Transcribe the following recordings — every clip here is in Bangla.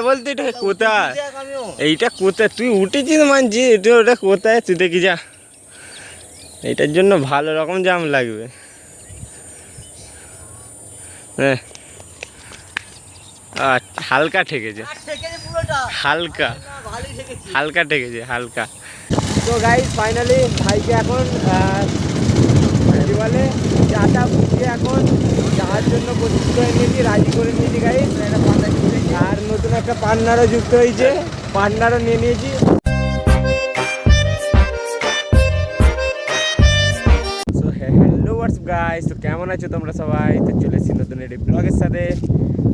বলতে এটা কোথায়, এইটা কোথায় তুই উঠেছিস মানছি, এটা ওটা কোথায় তুই দেখি যা। এটার জন্য ভালো রকম জাম লাগবে। হ্যাঁ আচ্ছা, হালকা ঠেকেছে, হালকা হালকা ঠেকেছে, হালকা। তো গাইস ফাইনালি ভাইকে এখন কি বলে চাটা বুঝিয়ে এখন যাওয়ার জন্য প্রস্তুত করে নিয়েছি, রাজি করে নিয়েছি গাইস। আর নতুন একটা পার্টনারও যুক্ত হয়েছে, পার্টনারও নিয়ে নিয়েছি। সো হ্যালো হোয়াটস গাইস, তো কেমন আছো তোমরা সবাই? তো চলে এসেছি নতুন একটি ব্লগের সাথে।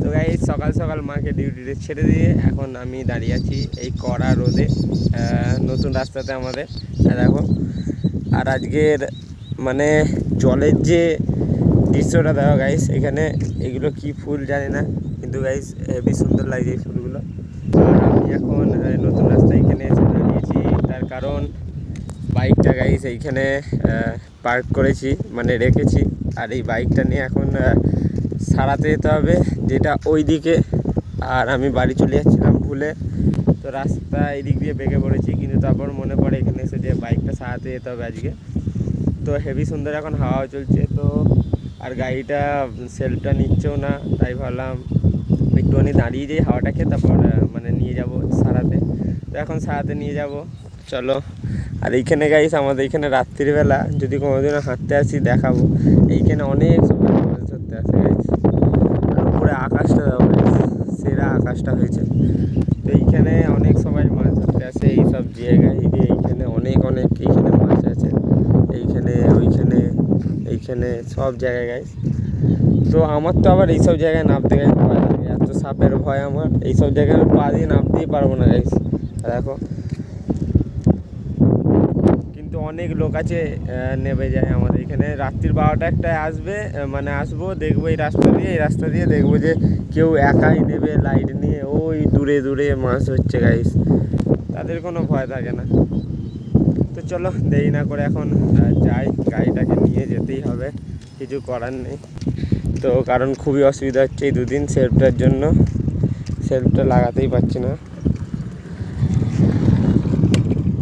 তো গাইস সকাল সকাল মাকে ডিউটিতে ছেড়ে দিয়ে এখন আমি দাঁড়িয়ে আছি এই কড়া রোদে, নতুন রাস্তাতে আমাদের দেখো। আর আজকের মানে জলের যে দৃশ্যটা দেখো গাইস, এখানে এগুলো কি ফুল জানি না, কিন্তু গাইস হেবি সুন্দর লাগছে এই ফুলগুলো। আর আমি এখন নতুন রাস্তা এখানে এসে দাঁড়িয়েছি, তার কারণ বাইকটা গাইস এইখানে পার্ক করেছি, মানে রেখেছি। আর এই বাইকটা নিয়ে এখন সারাতে যেতে হবে, যেটা ওই দিকে। আর আমি বাড়ি চলে যাচ্ছিলাম ভুলে, তো রাস্তা এই দিক দিয়ে বেঁকে পড়েছি, কিন্তু তারপর মনে পড়ে এখানে এসে যে বাইকটা সারাতে যেতে হবে আজকে। তো হেভি সুন্দর এখন হাওয়া চলছে, তো আর গাড়িটা সেলফটা নিচ্ছেও না, তাই ভাবলাম একটুখানি দাঁড়িয়ে যাই হাওয়াটা খেয়ে, তারপর মানে নিয়ে যাব সারাতে। তো এখন সারাতে নিয়ে যাব, চলো। আর এইখানে গাইস আমাদের এইখানে রাত্রিবেলা যদি কোনোদিনও হাঁটতে আসি দেখাবো, এইখানে অনেক সময় মাছ ধরতে আসে গাইস। আর উপরে আকাশটা সেরা আকাশটা হয়েছে, তো এইখানে অনেক সবাই মাছ ধরতে আসে এইসব জায়গায়। এইখানে অনেক অনেক এইখানে মাছ আছে, এইখানে ওইখানে এইখানে সব জায়গায় গাইস। তো আমার তো আবার এইসব জায়গায় নামতে গাইস ভয় লাগে, এত সাপের ভয় আমার, এইসব জায়গায় আমি পা দিয়ে নামতেই পারবো না গাইস। দেখো কিন্তু অনেক লোক আছে নেমে যায় আমাদের এখানে। রাত্রির 12টা একটায় আসবে, মানে আসবো দেখবো এই রাস্তা দিয়ে দেখবো যে কেউ একাই নেবে লাইট নিয়ে ওই দূরে দূরে মাছ হচ্ছে গাইস, তাদের কোনো ভয় থাকে না। তো চলো দেরি না করে এখন যাই, গাড়িটাকে নিয়ে যেতেই হবে, কিছু করার নেই। তো কারণ খুবই অসুবিধা হচ্ছে এই দুদিন সেলফটার জন্য, সেলফটা লাগাতেই পারছি না।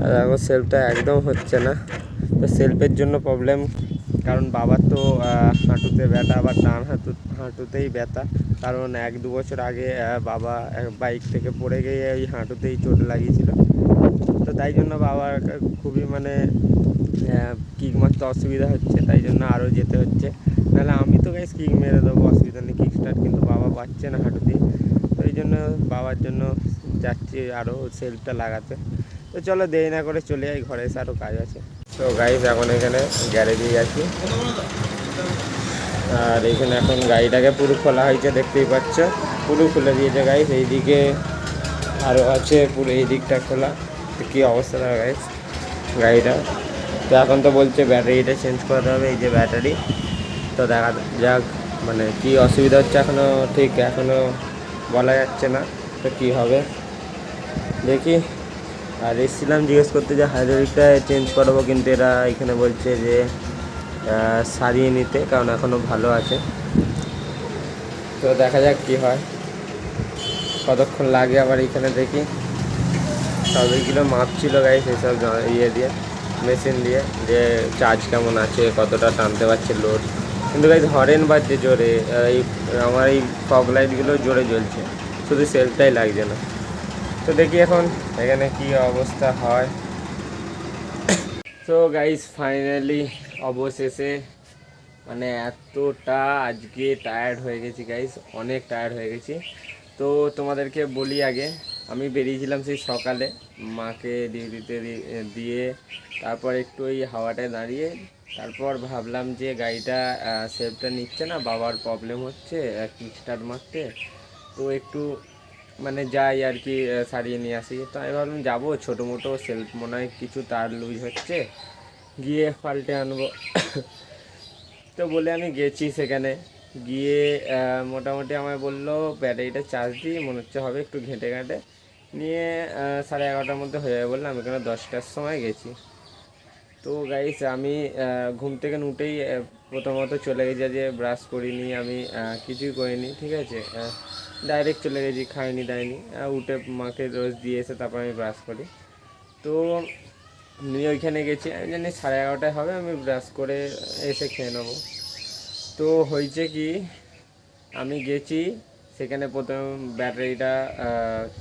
আর দেখো সেলফটা একদম হচ্ছে না, তো সেলফের জন্য প্রবলেম। কারণ বাবার তো হাঁটুতে ব্যথা, আবার ডান হাঁটুতেই ব্যথা। কারণ 1-2 বছর আগে বাবা বাইক থেকে পড়ে গিয়ে ওই হাঁটুতেই চোট লাগিয়েছিল। তো তাই জন্য বাবার খুবই মানে কিক মারতে অসুবিধা হচ্ছে, তাই জন্য আরও যেতে হচ্ছে। নাহলে আমি তো গাইস কিক মেরে দেবো, অসুবিধা নেই কিক স্টার্ট, কিন্তু বাবা পাচ্ছে না হাঁটুতে। তো এই জন্য বাবার জন্য যাচ্ছি আরও সেলফটা লাগাতে। তো চলো দেরি না করে চলে যাই, ঘরে এসে আরও কাজ আছে। তো গাইস এখন এখানে গ্যারেজেই আছি, আর এখানে এখন গাড়িটাকে পুরো খোলা হয়েছে, দেখতেই পাচ্ছ পুরো খুলে দিয়েছে গাইস। এইদিকে আরও আছে, পুরো এই দিকটা খোলা। তো কী অবস্থা থাকে গাইস গাড়িটা। তো এখন তো বলছে ব্যাটারিটা চেঞ্জ করতে হবে, এই যে ব্যাটারি। তো দেখা যাক মানে কী অসুবিধা হচ্ছে, এখনও বলা যাচ্ছে না তো কী হবে, দেখি। আর এসেছিলাম জিজ্ঞেস করতে যে হাইড্রোলিকটা চেঞ্জ করাবো, কিন্তু এরা এখানে বলছে যে সারিয়ে নিতে, কারণ এখনও ভালো আছে। তো দেখা যাক কী হয়, কতক্ষণ লাগে। আবার এখানে দেখি সবগুলো মাপছিল গাইস এসব দিয়ে মেশিন দিয়ে, যে চার্জ কেমন আছে, কতটা টানতে পারছে লোড। কিন্তু গাইস হরেন বাজছে জোরে, আমার এই ফগ লাইটগুলো জোরে জ্বলছে, শুধু সেলফটাই লাগছে না। তো দেখি এখন এখানে কি অবস্থা হয়। তো গাইস ফাইনালি অবশেষে মানে এতটা আজকে টায়ার্ড হয়ে গেছি গাইস, অনেক টায়ার্ড হয়ে গেছি। তো তোমাদেরকে বলি আগে, আমি বেরিয়েছিলাম সেই সকালে মাকে ডিউটিতে দিয়ে, তারপর একটু ওই হাওয়াটায় দাঁড়িয়ে, তারপর ভাবলাম যে গাড়িটা সেলফটা নিচ্ছে না, বাবার প্রবলেম হচ্ছে কিক স্টার্ট মারতে, তো একটু মানে যাই আর কি সারিয়ে নিয়ে আসি। তো আমি ভাবলাম যাবো, ছোটো মোটো সেলফ মনে হয় কিছু তার লুজ হচ্ছে, গিয়ে পাল্টে আনবো। তো বলে আমি গেছি সেখানে গিয়ে, মোটামুটি আমায় বললো ব্যাটারিটা চার্জ দিই, মনে হচ্ছে হবে, একটু ঘেঁটে নিয়ে 11:30টার মধ্যে হয়ে যাবে বললাম। এখানে 10টার সময় গেছি। তো গাইস আমি ঘুম থেকে উঠেই প্রথমত চলে গেছি, যে ব্রাশ করিনি আমি, কিছুই করিনি, ঠিক আছে। ডাইরেক্ট চলে গেছি, খাইনি দেয়নি, উঠে মাকে রোজ দিয়ে এসে তারপর আমি ব্রাশ করি। তো নিয়ে ওইখানে গেছি, আমি জানি 11:30টায় হবে, আমি ব্রাশ করে এসে খেয়ে নেবো। তো হয়েছে কি, আমি গেছি সেখানে প্রথম ব্যাটারিটা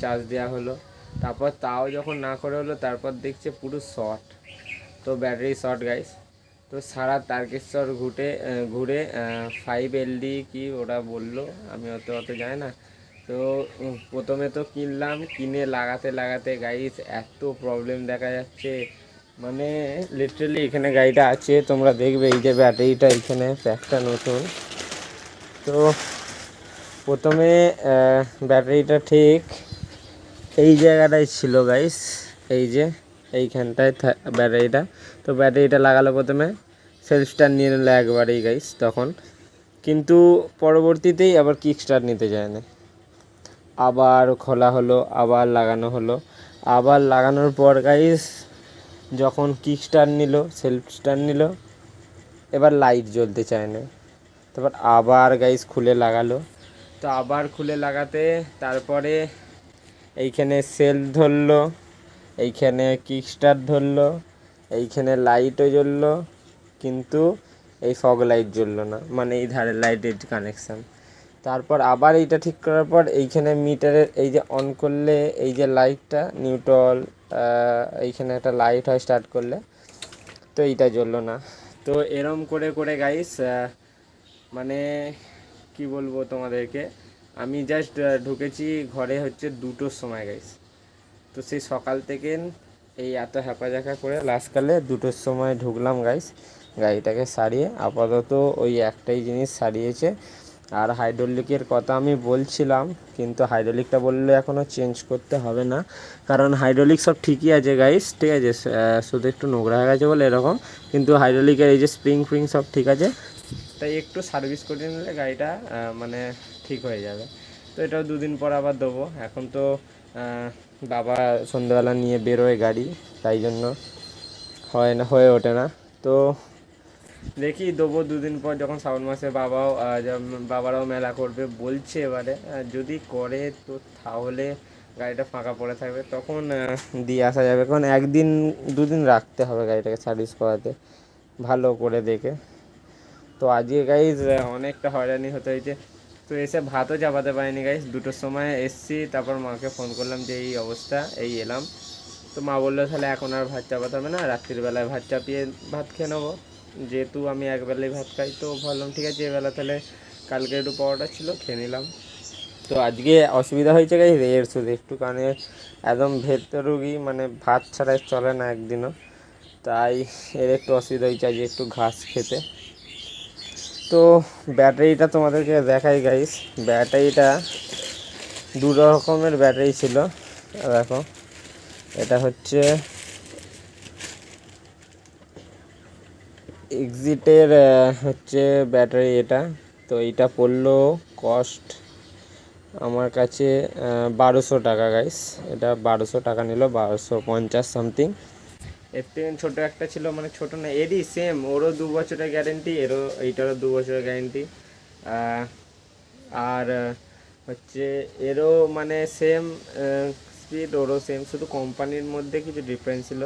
চার্জ দেওয়া হলো, তারপর তাও যখন না করে হলো তারপর দেখছে পুরো শর্ট। তো ব্যাটারি শর্ট গাইস। তো সারা তারকেশ্বর ঘুরে 5 LD কি ওরা বললো, আমি অত জানি না। তো প্রথমে তো কিনলাম, কিনে লাগাতে লাগাতে গাইস এত প্রবলেম দেখা যাচ্ছে, মানে লিটারালি এখানে গাড়িটা আছে তোমরা দেখবে, এই যে ব্যাটারিটা এখানে প্যাকটা নতুন। তো প্রথমে ব্যাটারিটা ঠিক এই জায়গাটায় ছিল গাইস, এই যে এইখানটায় ব্যাটারিটা। তো ব্যাটারিটা লাগালো প্রথমে, সেলফ স্টার্ট নিয়ে নিল একবারেই গাইস তখন, কিন্তু পরবর্তীতেই আবার কিক স্টার্ট নিতে যায় না। আবার খোলা হলো, আবার লাগানো হলো, আবার লাগানোর পর গাইস যখন কিক স্টার্ট নিল, সেলফ স্টার্ট নিল, এবার লাইট জ্বলতে চায় না। তারপর আবার গাইস খুলে লাগালো। তো আবার খুলে লাগাতে তারপরে এইখানে সেলফ ধরলো, এইখানে কিক স্টার্ট ধরলো, এইখানে লাইটও জ্বললো, কিন্তু এই ফগ লাইট জ্বললো না, মানে এই ধারের লাইটের কানেকশান। তারপর আবার এইটা ঠিক করার পর এইখানে মিটারের এই যে অন করলে এই যে লাইটটা নিউট্রাল, এইখানে একটা লাইট হয় স্টার্ট করলে, তো এইটা জ্বললো না। তো এরম করে করে গাইস মানে কি বলবো তোমাদেরকে, আমি জাস্ট ঢুকেছি ঘরে হচ্ছে 2টোর সময় গাইস। তো সেই সকাল থেকে এই এত হ্যাপাজাকা করে লাস্টকালে 2টোর সময় ঢুকলাম গাইস, গাড়িটাকে সারিয়ে। আপাতত ওই একটাই জিনিস সারিয়েছে। আর হাইড্রোলিকের কথা আমি বলছিলাম, কিন্তু হাইড্রোলিকটা বললে এখনও চেঞ্জ করতে হবে না, কারণ হাইড্রোলিক সব ঠিকই আছে গাইস, ঠিক আছে, শুধু একটু নোংরা হয়ে গেছে বলে এরকম, কিন্তু হাইড্রোলিকের এই যে স্প্রিং ফ্রিং সব ঠিক আছে। তাই একটু সার্ভিস করে নিলে গাড়িটা মানে ঠিক হয়ে যাবে। তো এটাও 2 দিন পর আবার দেবো। এখন তো বাবা সন্ধ্যেবেলা নিয়ে বেরোয় গাড়ি, তাই জন্য হয়ে ওঠে না। তো দেখি দেবো 2 দিন পর, যখন শ্রাবণ মাসে বাবারাও মেলা করবে বলছে, এবারে যদি করে তো তাহলে গাড়িটা ফাঁকা পড়ে থাকবে, তখন দিয়ে আসা যাবে। কারণ 1-2 দিন রাখতে হবে গাড়িটাকে সার্ভিস করাতে ভালো করে দেখে। তো আজকে গাইজ অনেকটা হয়রানি হতে হয়েছে। তো এসে ভাতও চাপাতে পারিনি গাইজ, 2টোর সময় এসছি, তারপর মাকে ফোন করলাম যে এই অবস্থা, এই এলাম। তো মা বললো তাহলে এখন আর ভাত চাপাতে হবে না, রাত্রির বেলায় ভাত চাপিয়ে ভাত খেয়ে নেবো, যেহেতু আমি একবেলাই ভাত খাই। তো ভাবলাম ঠিক আছে, এবেলা তাহলে কালকে একটু পরোটা ছিল খেয়ে নিলাম। তো আজকে অসুবিধা হয়েছে গাইজ এর শুধু একটু, কারণে একদম ভেতর রুগী, মানে ভাত ছাড়াই চলে না একদিনও, তাই এর একটু অসুবিধা হয়েছে আজকে একটু ঘাস খেতে। তো ব্যাটারিটা তোমাদেরকে দেখাই গাইস, ব্যাটারিটা 2 রকমের ব্যাটারি ছিল। দেখো, এটা হচ্ছে এক্সিটের হচ্ছে ব্যাটারি এটা। তো এইটা পড়লো কস্ট আমার কাছে 1200 টাকা গাইস, এটা 1200 টাকা নিল, 1250 সামথিং। এর থেকে ছোটো একটা ছিল, মানে ছোটো না, এরই সেম, ওরও 2 বছরের গ্যারেন্টি, এইটারও 2 বছরের গ্যারেন্টি। আর হচ্ছে এরও মানে সেম স্পিড, ওরও সেম, শুধু কোম্পানির মধ্যে কিছু ডিফারেন্স ছিল।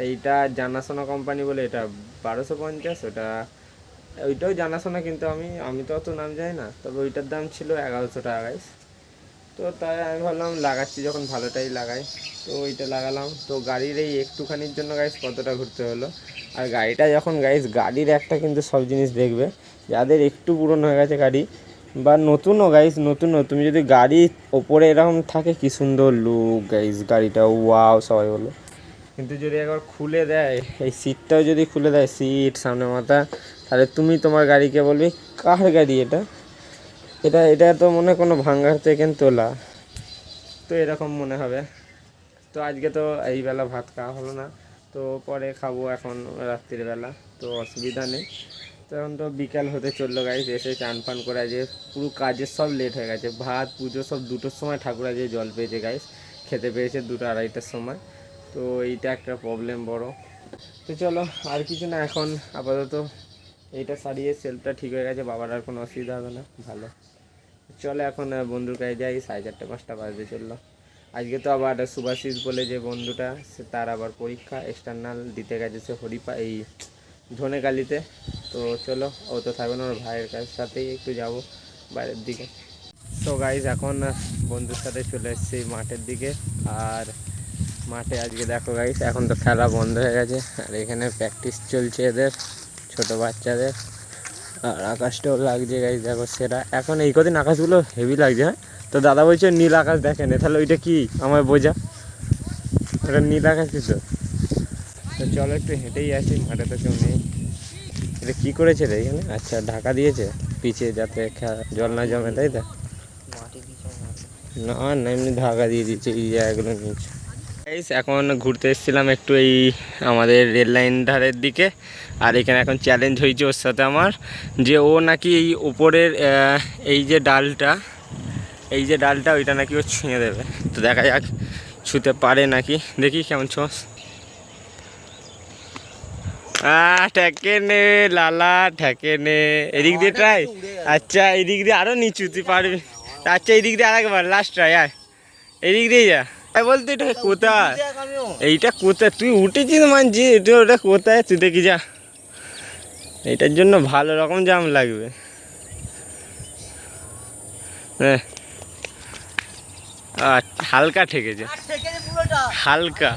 এইটা জানাশোনা কোম্পানি বলে এটা 1250, ওইটাও জানাশোনা, কিন্তু আমি তো অত নাম জানি না, তবে ওইটার দাম ছিল 1100 টাকা গাইস। তো তাই আমি ভাবলাম লাগাচ্ছি যখন ভালোটাই লাগাই, তো ওইটা লাগালাম। তো গাড়ির এই একটুখানির জন্য গাইস কতটা ঘুরতে হলো। আর গাড়িটা যখন গাইস, গাড়ির একটা কিন্তু সব জিনিস দেখবে, যাদের একটু পুরনো হয়ে গেছে গাড়ি বা নতুনও গাইস, নতুনও তুমি যদি গাড়ির ওপরে এরকম থাকে কি সুন্দর লুক গাইস, গাড়িটা ওয়াও সবাই বলো, কিন্তু যদি একবার খুলে দেয়, এই সিটটাও যদি খুলে দেয়, সিট সামনে মাথা, তাহলে তুমি তোমার গাড়িকে বলবে কার গাড়ি এটা, এটা এটা তো মনে কোনো ভাঙ্গার থেকে তোলা, তো এরকম মনে হবে। তো আজকে তো এই বেলা ভাত খাওয়া হলো না, তো পরে খাবো এখন রাত্রির বেলা, তো অসুবিধা নেই। তো এখন তো বিকাল হতে চললো গাইস, এসে চান ফান করে আজকে পুরো কাজের সব লেট হয়ে গেছে, ভাত পুজো সব 2টোর সময় ঠাকুর আজকে জল পেয়েছে গাইস, খেতে পেয়েছে 2টা-2:30টার সময়। তো এইটা একটা প্রবলেম বড়। তো চলো, আর কিছু না, এখন আপাতত এইটা সারিয়ে সেলফটা ঠিক হয়ে গেছে, বাবার আর কোনো অসুবিধা হবে না, ভালো। চলে এখন বন্ধুর কাছে যাই, 4:30-5টা বাজতে চললো। আজকে তো আবার সুভাষিস বলে যে বন্ধুটা, সে তার আবার পরীক্ষা এক্সটার্নাল দিতে গেছে, সে এই ধনেকালিতে। তো চলো, ও তো থাকবে না, ওর ভাইয়ের কাছ সাথেই একটু যাব বাইরের দিকে। তো গাইজ এখন বন্ধুর সাথে চলে এসেছি মাঠের দিকে। আর মাঠে আজকে দেখো গাইজ, এখন তো খেলা বন্ধ হয়ে গেছে, আর এখানে প্র্যাকটিস চলছে এদের ছোট বাচ্চাদের। আর আকাশটাও লাগছে গাইজ, দেখো সেটা এখন এই কদিন আকাশগুলো হেভি লাগছে। হ্যাঁ, তো দাদা বলছে নীল আকাশ দেখেন, তাহলে ওইটা কি আমার বোঝা, ওটা নীল আকাশ কিছু। তো চলো একটু হেঁটেই আসি, মাঠে তো কেউ নেই। এটা কী করেছে রে এখানে? আচ্ছা, ঢাকা দিয়েছে পিছে যাতে জল না জমে, তাই তো? না না, এমনি ঢাকা দিয়ে দিয়েছে এই জায়গাগুলো নিচে। এখন ঘুরতে এসেছিলাম একটু এই আমাদের রেল লাইন ধারের দিকে। আর এখানে এখন চ্যালেঞ্জ হয়েছে ওর সাথে আমার, যে ও নাকি এই ওপরের এই যে ডালটা ওইটা নাকি ও ছুঁয়ে দেবে। তো দেখা যাক ছুঁতে পারে নাকি, দেখি কেমন ছোঁস। ঠেকে নে লালা, ঠেকে নে। এদিক দিয়ে ট্রাই। আচ্ছা, এদিক দিয়ে আরও নিচু, তুই পারবি। আচ্ছা, এদিক দিয়ে আরেকবার লাস্ট ট্রাই। আয় এদিক দিয়ে যা। বলতে এটা কোথায়, এইটা কোথায়? তুই উঠেছিস মানছি, এটা ওটা কোথায় তুই দেখি যা। এটার জন্য ভালো রকম জাম লাগবে। হ্যাঁ, হালকা ঠেকেছে, হালকা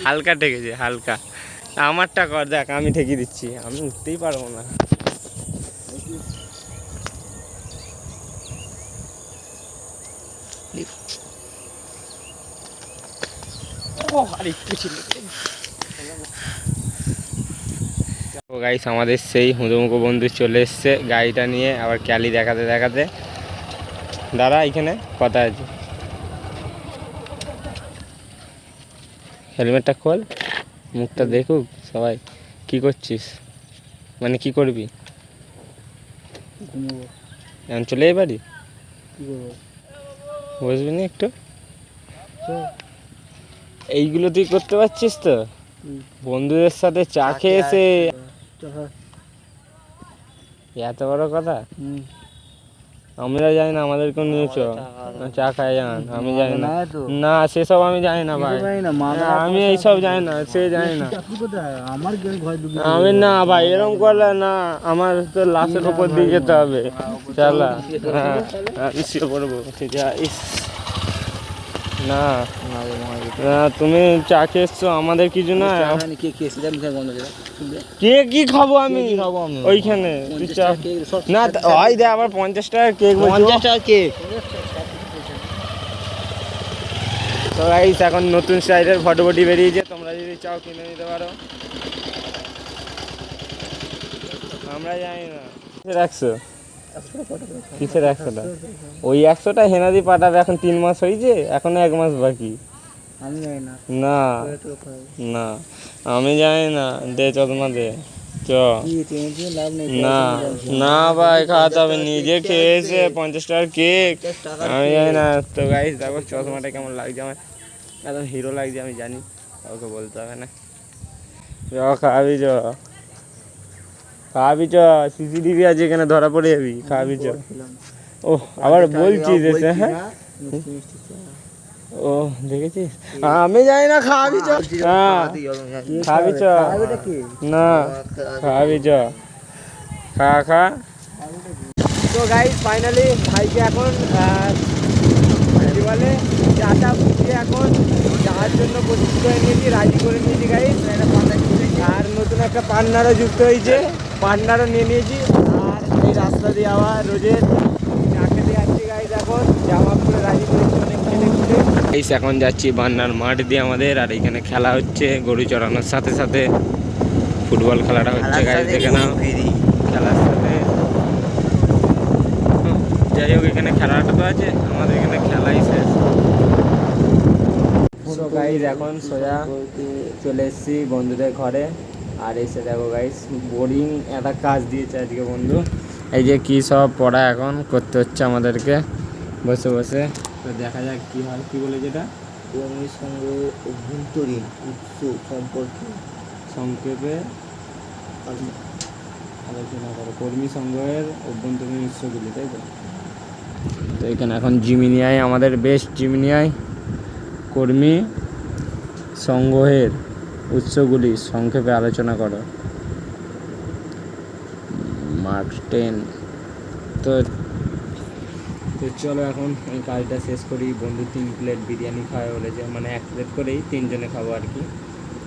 হালকা ঠেকেছে, হালকা। আমারটা কর দেখ, আমি ঠেকিয়ে দিচ্ছি, আমি উঠতেই পারবো না। গাইস, আমাদের সেই হুঁদুমুখো বন্ধু চলে এসছে গাড়িটা নিয়ে, আবার ক্যালি দেখাতে দেখাতে। দাঁড়া, এখানে কথা আছে। হেলমেটটা খোল, মুখটা দেখুক সবাই। কি করছিস, মানে কি করবি? এখন চলে যাই বাড়ি, বসবি না একটু? এইগুলো তুই করতে পারছিস তো? বন্ধুদের সাথে চা খেয়েছে, এত বড় কথা। আমরা জানি না, আমাদেরকে নিয়ে চা খাই যান, আমি জানি না। না, সেসব আমি জানি না ভাই, আমি এইসব জানি না, সে জানি না। আমি না ভাই, এরকম করলে না, আমার তো লাশের উপর দিয়ে যেতে হবে। চালা, হ্যাঁ আমি শুয়ে পড়বো। ঠিক আছে না, তুমি চা খেয়েছো, আমাদের কিছু না। কে কি খাবো আমি ওইখানে? না ওই দে, আবার 50 টাকা কেক, 50 টাকা কেক। তো গাইস, এখন নতুন স্টাইলের ফটোফটি বেরিয়েছে, তোমরা যদি চাও কিনে নিতে পারো। আমরা জানি না রাখছো কিসের 100টা, ওই 100টা হেনাদি পাঠাবে। এখন 3 মাস হয়েছে, এখনো 1 মাস বাকি। আমি জানি না, না না আমি জানি না। দে চশমা দে, চ। না না ভাই, খাওয়াতে হবে, নিজে খেয়েছে 50 টাকার কেক, আমি জানি না। তো গাইস দেখো চশমাটা কেমন লাগছে, আমার একদম হিরো লাগছে, আমি জানি, কাউকে বলতে হবে না। চ খাবি, চ খাবি, চ। সিসিটিভি আছে এখানে, ধরা পড়ে যাবি, খাবি চ। ও আবার বলছিস এসে, হ্যাঁ ও দেখেছিস, আমি জানি না, খাবি চ। হ্যাঁ খাবি চ, না খাবি চ, খা খা। তো গাইস ফাইনালি ভাইকে এখন কি বলে, চাটা বুঝিয়ে এখন যাওয়ার জন্য প্রস্তুত করে নিয়েছি, রাজি করে নিয়েছি গাইস। আর নতুন একটা পার্টনারও যুক্ত হয়েছে, পার্টনারও নিয়ে নিয়েছি। আর এই রাস্তা দিয়ে আবার রোজের চা খেতে যাচ্ছি গাইস, এখন জামা পরে রাজি করেছি অনেক খেলে খুলে। গাইস এখন যাচ্ছি বান্নার মাঠ দিয়ে আমাদের, আর এখানে খেলা হচ্ছে গরু চড়ানোর সাথে সাথে ফুটবল খেলাটা হচ্ছে গাইস, দেখে নাও। খেলার সাথে যাই হোক, এখানে খেলাটা তো আছে, আমাদের এখানে খেলাই শেষ। সো গাইস এখন সোজা চলে এসেছি বন্ধুদের ঘরে। আর এসে দেখো গাইস, বোরিং একটা কাজ দিয়েছে আজকে বন্ধু। এই যে কী সব পড়া এখন করতে হচ্ছে আমাদেরকে বসে বসে। তো দেখা যাক কী হয়। কী বলে যেটা, কর্মীর সঙ্গে অভ্যন্তরীণ উৎস সম্পর্কে সংক্ষেপে আলোচনা করো। কর্মী সংঘের অভ্যন্তরীণ উৎসগুলি, তাই তো? তো এখানে এখন জিমিনিয়ায় আমাদের বেস্ট জিমিনিয়ায় কর্মী সংগ্রহের উৎসগুলি সংক্ষেপে আলোচনা করো। মার্ক 10। তো তো চলো এখন এই কাজটা শেষ করি। বন্ধু 3 প্লেট বিরিয়ানি খাওয়া বলেছে, মানে 1 প্লেট করেই 3 জনে খাবো আর কি,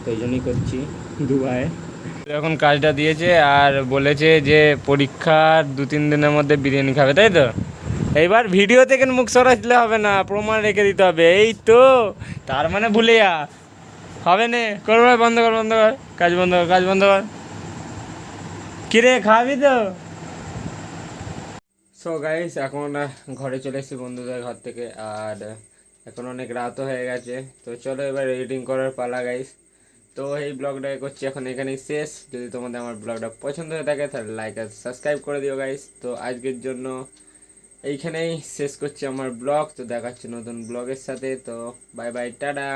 তো এই জন্যই করছি দুবাই। এখন কাজটা দিয়েছে আর বলেছে যে পরীক্ষার 2-3 দিনের মধ্যে বিরিয়ানি খাবে, তাই তো? এইবার ভিডিও থেকে মুখ সরাইলে হবে না, প্রমাণ রেখে দিতে হবে। এই তো, তার মানে ভুলে যা, হবে না। করবো, বন্ধ কর, বন্ধ কর, কাজ বন্ধ কর, কাজ বন্ধ কর। কিরে, খাবি তো? সো গাইস, এখন ঘরে চলে এসেছি বন্ধুদের ঘর থেকে, আর এখন অনেক রাতও হয়ে গেছে। তো চলো এবার এডিটিং করার পালা গাইস। তো এই ব্লগটা করছি এখন এখানেই শেষ। যদি তোমাদের আমার ব্লগটা পছন্দ হয়ে থাকে তাহলে লাইক আর সাবস্ক্রাইব করে দিও গাইস। তো আজকের জন্য এইখানেই শেষ করছি আমার ব্লগ। তো দেখাচ্ছি নতুন ব্লগের সাথে। তো বাই বাই, টাটা।